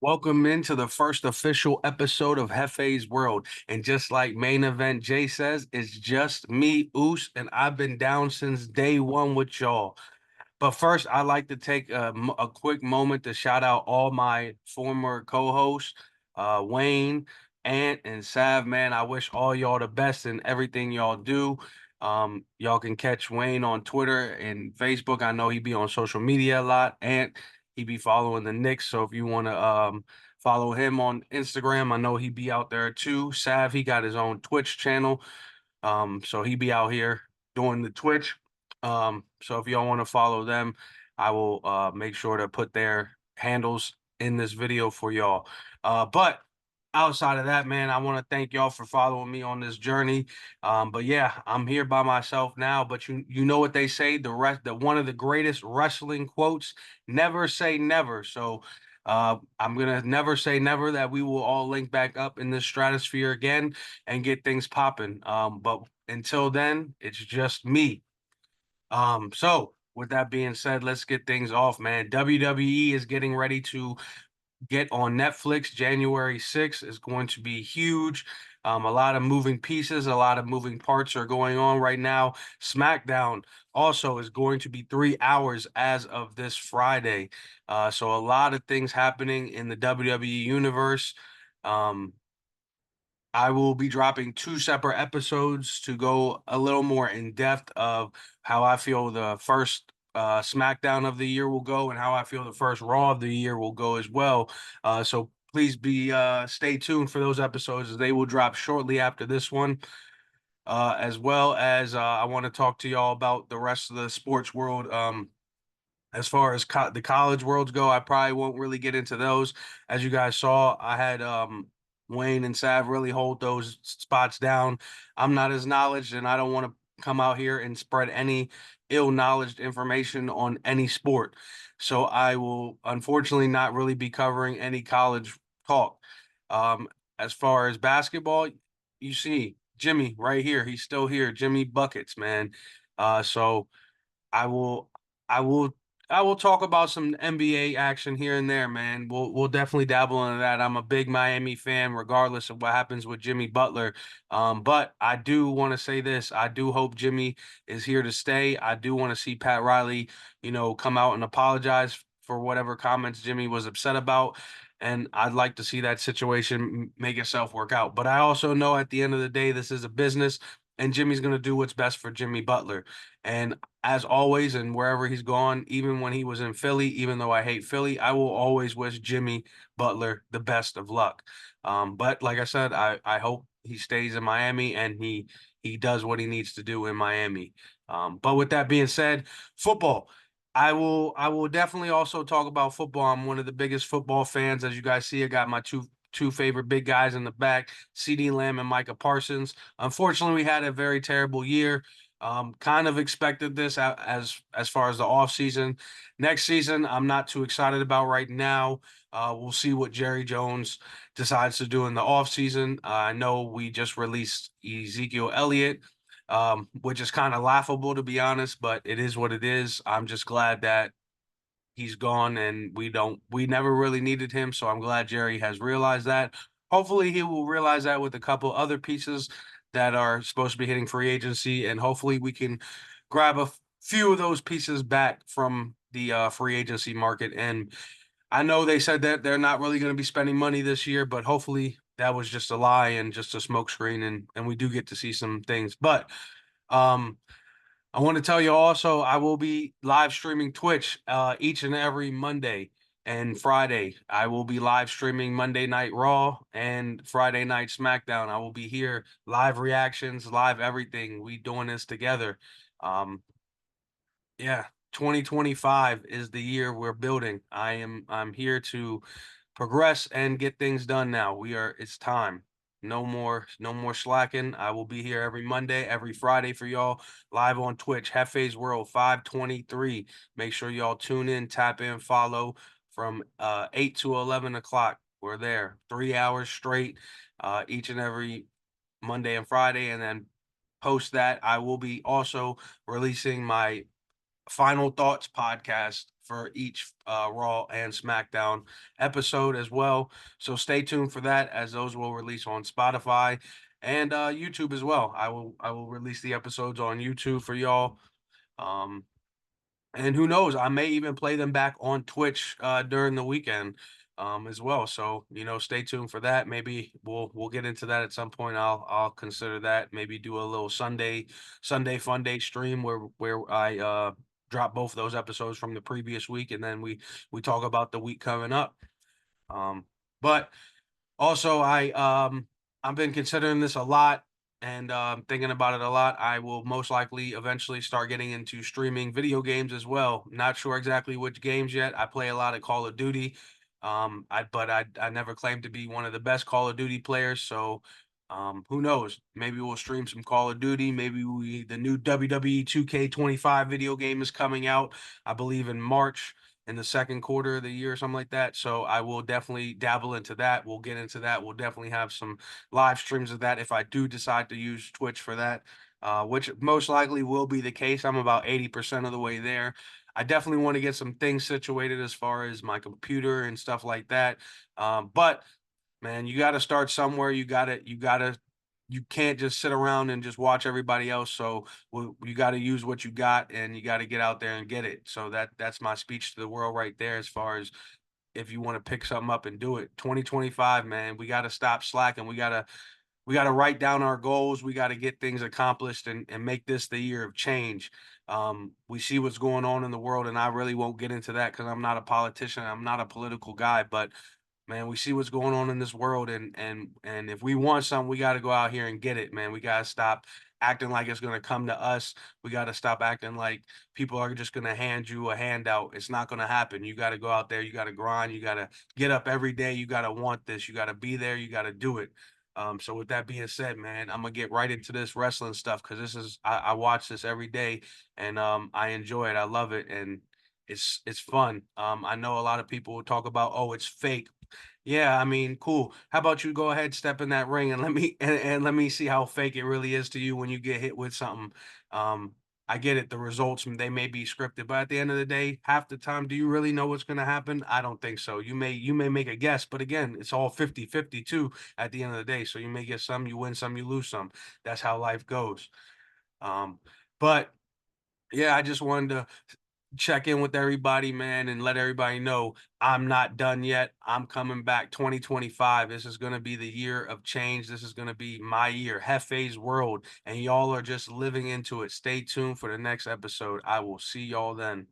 Welcome into the first official episode of Hefe's World. And just like main event Jay says, it's just me, Oos, and I've been down since day one with y'all. But first, I'd like to take a quick moment to shout out all my former co-hosts, Wayne, Ant, and Sav. Man, I wish all y'all the best in everything y'all do. Y'all can catch Wayne on Twitter and Facebook. I know he be on social media a lot. Ant, he be following the Knicks. So if you want to follow him on Instagram, I know he be out there too. Sav, he got his own Twitch channel. So he be out here doing the Twitch. So if y'all want to follow them, I will make sure to put their handles in this video for y'all. But outside of that, man, I want to thank y'all for following me on this journey. But yeah, I'm here by myself now. But you know what they say, the one of the greatest wrestling quotes, never say never. So I'm gonna never say never that we will all link back up in this stratosphere again and get things popping. But until then, it's just me. So with that being said, let's get things off, man. WWE is getting ready to get on Netflix. January 6th is going to be huge. A lot of moving pieces, a lot of moving parts are going on right now. SmackDown also is going to be 3 hours as of this Friday. So a lot of things happening in the WWE universe. Um, I will be dropping two separate episodes to go a little more in depth of how I feel the first SmackDown of the year will go and how I feel the first Raw of the year will go as well. So please be stay tuned for those episodes as they will drop shortly after this one. As well as I want to talk to y'all about the rest of the sports world. As far as the college worlds go, I probably won't really get into those. As you guys saw, I had Wayne and Sav really hold those spots down. I'm not as knowledgeable, and I don't want to come out here and spread any ill-knowledged information on any sport. So I will unfortunately not really be covering any college talk. As far as basketball, you see Jimmy right here. He's still here. Jimmy Buckets, man. So I will I will I will talk about some NBA action here and there, man. We'll definitely dabble into that. I'm a big Miami fan, regardless of what happens with Jimmy Butler. But I do want to say this. I do hope Jimmy is here to stay. I do want to see Pat Riley, come out and apologize for whatever comments Jimmy was upset about. And I'd like to see that situation make itself work out. But I also know at the end of the day, this is a business, and Jimmy's going to do what's best for Jimmy Butler. And as always, and wherever he's gone, even when he was in Philly, even though I hate Philly, I will always wish Jimmy Butler the best of luck. But like I said, I hope he stays in Miami and he does what he needs to do in Miami. But with that being said, football. I will definitely also talk about football. I'm one of the biggest football fans. As you guys see, I got my two favorite big guys in the back, CD Lamb and Micah Parsons. Unfortunately, we had a very terrible year. Kind of expected this as far as the off season. Next season, I'm not too excited about right now. We'll see what Jerry Jones decides to do in the off season. I know we just released Ezekiel Elliott, which is kind of laughable to be honest, but it is what it is. I'm just glad that he's gone and we never really needed him. So I'm glad Jerry has realized that. Hopefully he will realize that with a couple other pieces that are supposed to be hitting free agency, and hopefully we can grab a few of those pieces back from the free agency market. And I know they said that they're not really going to be spending money this year, but hopefully that was just a lie and just a smokescreen, and we do get to see some things. But um I want to tell you also, I will be live streaming Twitch each and every Monday and Friday. I will be live streaming Monday Night Raw and Friday Night SmackDown. I will be here, live reactions, live everything. We doing this together. Um, yeah, 2025 is the year we're building. I'm here to progress and get things done now. It's time. No more slacking. I will be here every Monday, every Friday for y'all live on Twitch, Hefe's World 523. Make sure y'all tune in, tap in, follow from 8 to 11 o'clock. We're there 3 hours straight each and every Monday and Friday. And then post that, I will be also releasing my final thoughts podcast for each Raw and SmackDown episode as well. So stay tuned for that, as those will release on Spotify and YouTube as well. I will release the episodes on YouTube for y'all. Um, and who knows, I may even play them back on Twitch during the weekend as well. So, stay tuned for that. Maybe we'll get into that at some point. I'll consider that. Maybe do a little Sunday fun day stream where I drop both of those episodes from the previous week, and then we talk about the week coming up. But also, I've been considering this a lot and thinking about it a lot. I will most likely eventually start getting into streaming video games as well. Not sure exactly which games yet. I play a lot of Call of Duty. I never claimed to be one of the best Call of Duty players, so who knows? Maybe we'll stream some Call of Duty. Maybe the new WWE 2K25 video game is coming out, I believe in March, in the second quarter of the year or something like that. So I will definitely dabble into that. We'll get into that. We'll definitely have some live streams of that if I do decide to use Twitch for that, which most likely will be the case. I'm about 80% of the way there. I definitely want to get some things situated as far as my computer and stuff like that. But man, you got to start somewhere. You can't just sit around and just watch everybody else. So you got to use what you got, and you got to get out there and get it. So that's my speech to the world right there. As far as if you want to pick something up and do it, 2025, man, we got to stop slacking. We got to write down our goals. We got to get things accomplished and make this the year of change. We see what's going on in the world, and I really won't get into that because I'm not a politician. I'm not a political guy, but man, we see what's going on in this world, and if we want something, we got to go out here and get it, man. We got to stop acting like it's going to come to us. We got to stop acting like people are just going to hand you a handout. It's not going to happen. You got to go out there. You got to grind. You got to get up every day. You got to want this. You got to be there. You got to do it. So with that being said, man, I'm gonna get right into this wrestling stuff because I watch this every day, and I enjoy it. I love it, and it's fun. I know a lot of people will talk about, oh, it's fake. Yeah, I mean, cool. How about you go ahead, step in that ring, and let me see how fake it really is to you when you get hit with something. Um, I get it, the results they may be scripted, but at the end of the day, half the time, do you really know what's gonna happen? I don't think so. You may make a guess, but again, it's all 50-50 too at the end of the day. So you may get some, you win some, you lose some. That's how life goes. Um, but yeah, I just wanted to check in with everybody, man, and let everybody know I'm not done yet. I'm coming back 2025. This is going to be the year of change. This is going to be my year, Hefe's world, and y'all are just living into it. Stay tuned for the next episode. I will see y'all then.